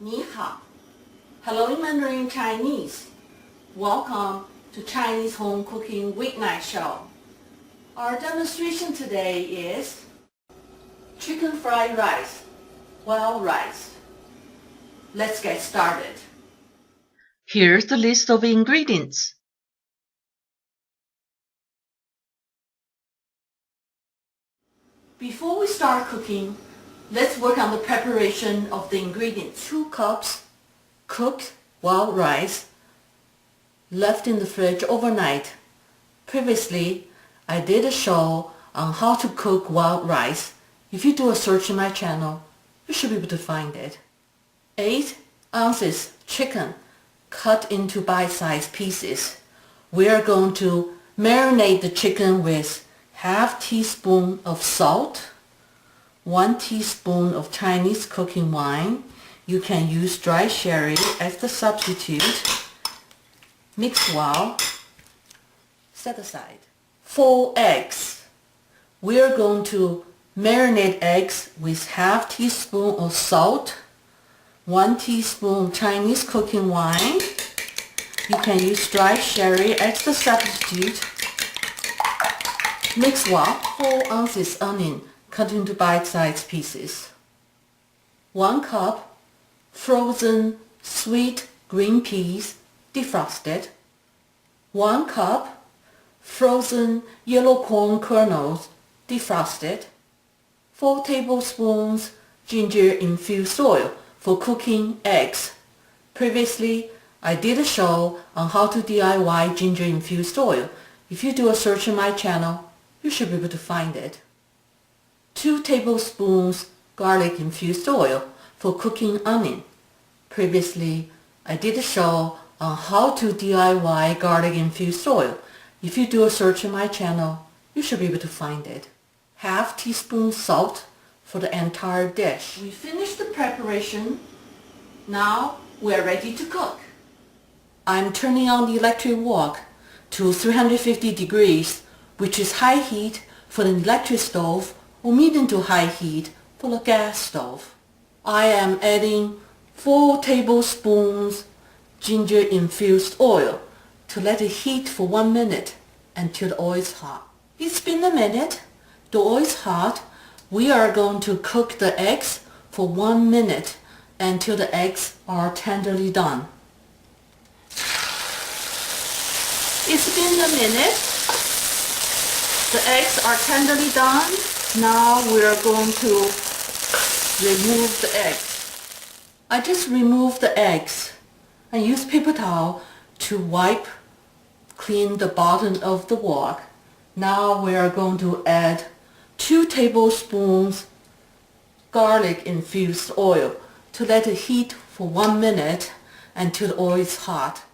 Ni hao. Hello in Mandarin Chinese. Welcome to Chinese Home Cooking Weeknight Show. Our demonstration today is chicken fried rice, wild rice. Let's get started. Here's the list of ingredients. Before we start cooking, let's work on the preparation of the ingredients. 2 cups cooked wild rice left in the fridge overnight. Previously, I did a show on how to cook wild rice. If you do a search in my channel, you should be able to find it. 8 ounces chicken cut into bite-sized pieces. We are going to marinate the chicken with half teaspoon of salt, 1 teaspoon of Chinese cooking wine. You can use dry sherry as the substitute. Mix well. Set aside. 4 eggs. We are going to marinate eggs with half teaspoon of salt, 1 teaspoon Chinese cooking wine. You can use dry sherry as the substitute. Mix well. 4 ounces onion cut into bite-sized pieces. 1 cup frozen sweet green peas defrosted. 1 cup frozen yellow corn kernels defrosted. 4 tablespoons ginger infused oil for cooking eggs. Previously, I did a show on how to DIY ginger infused oil. If you do a search in my channel, you should be able to find it. 2 tablespoons garlic infused oil for cooking onion. Previously, I did a show on how to DIY garlic infused oil. If you do a search in my channel, you should be able to find it. Half teaspoon salt for the entire dish. We finished the preparation. Now we are ready to cook. I'm turning on the electric wok to 350 degrees, which is high heat for the electric stove or medium to high heat for the gas stove. I am adding 4 tablespoons ginger infused oil to let it heat for 1 minute until the oil is hot. It's been a minute. The oil is hot. We are going to cook the eggs for 1 minute until the eggs are tenderly done. It's been a minute. The eggs are tenderly done. Now we are going to remove the eggs. I just removed the eggs and use paper towel to wipe clean the bottom of the wok. Now we are going to add 2 tablespoons garlic infused oil to let it heat for 1 minute until the oil is hot.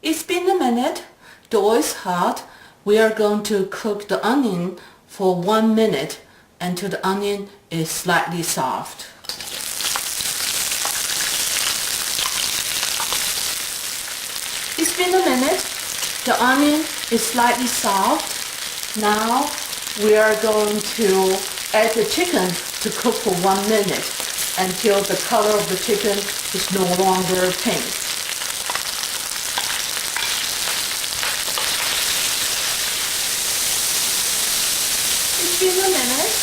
It's been a minute. The oil is hot. We are going to cook the onion for 1 minute until the onion is slightly soft. It's been a minute. The onion is slightly soft. Now we are going to add the chicken to cook for 1 minute until the color of the chicken is no longer pink. It's been a minute.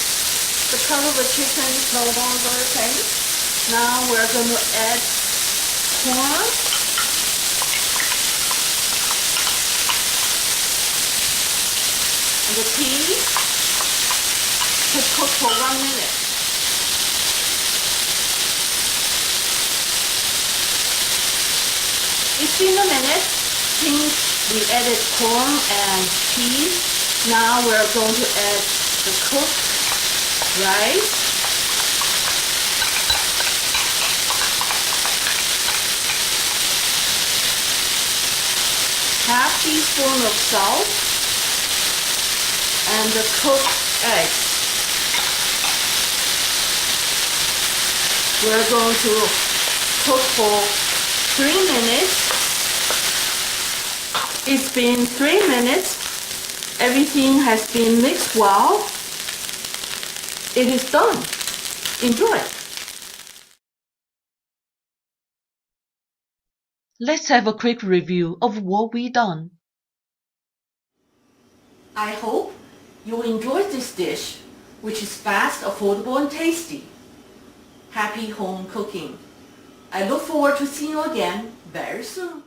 The color of the chicken is no longer pink. Now we're going to add corn. And the peas to cook for 1 minute. It's been a minute since we added corn and peas. Now we're going to add the cooked rice. Half teaspoon of salt and the cooked eggs. We're going to cook for 3 minutes. It's been 3 minutes. Everything has been mixed well. It is done. Enjoy. Let's have a quick review of what we done. I hope you enjoyed this dish, which is fast, affordable, and tasty. Happy home cooking. I look forward to seeing you again very soon.